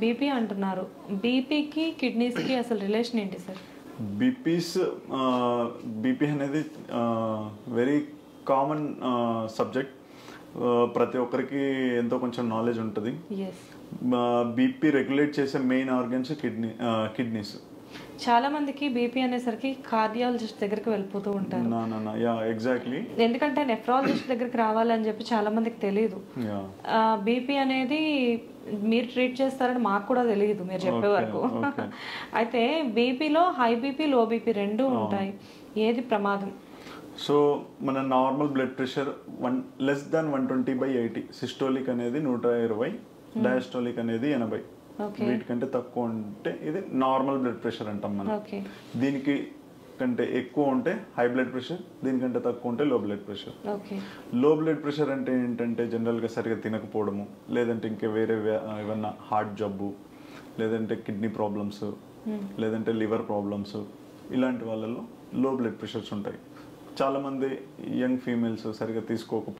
BP అంటున్నారు. బీపీకి కిడ్నీస్‌కి అసలు relation ఏంటి సార్? బీపీస్ బీపీ అనేది వెరీ కామన్ సబ్జెక్ట్. ప్రతి ఒక్కరికి ఎంతో కొంచెం నాలెడ్జ్ ఉంటుంది. యెస్. బీపీ రెగ్యులేట్ చేసే మెయిన్ ఆర్గన్స్ కిడ్నీస్. చాలా మందికి బీపీ అనేసరికి కార్డియాలజిస్ట్ దగ్గరికి వెళ్ళిపోతూ ఉంటారు. Yeah exactly. ఎందుకంటే నెఫ్రాలజిస్ట్ దగ్గరికి రావాలని చెప్పి చాలా మందికి తెలియదు. బీపీ అనేది మీరు ట్రీట్ చేస్తారని మాకు కూడా తెలియదు మీరు చెప్పే వరకు. అయితే బీపీలో హై బీపీ లో బీపీ రెండు ఉంటాయి. ఏది ప్రమాదం? సో మన నార్మల్ బ్లడ్ ప్రెషర్ <120/80. సిస్టోలిక్ అనేది 120, డయాస్టోలిక్ అనేది 80. వీటికంటే తక్కువ ఉంటే ఇది నార్మల్ బ్లడ్ ప్రెషర్ అంటాం మనం. దీనికి కంటే ఎక్కువ ఉంటే హై బ్లడ్ ప్రెషర్, దీనికంటే తక్కువ ఉంటే లో బ్లడ్ ప్రెషర్. లో బ్లడ్ ప్రెషర్ అంటే ఏంటంటే జనరల్గా సరిగా తినకపోవడము, లేదంటే ఇంకా వేరే ఏమన్నా హార్ట్ జబ్బు, లేదంటే కిడ్నీ ప్రాబ్లమ్స్, లేదంటే లివర్ ప్రాబ్లమ్స్, ఇలాంటి వాళ్ళలో లో బ్లడ్ ప్రెషర్స్ ఉంటాయి. చాలామంది యంగ్ ఫీమేల్స్ సరిగా తీసుకోకపోతే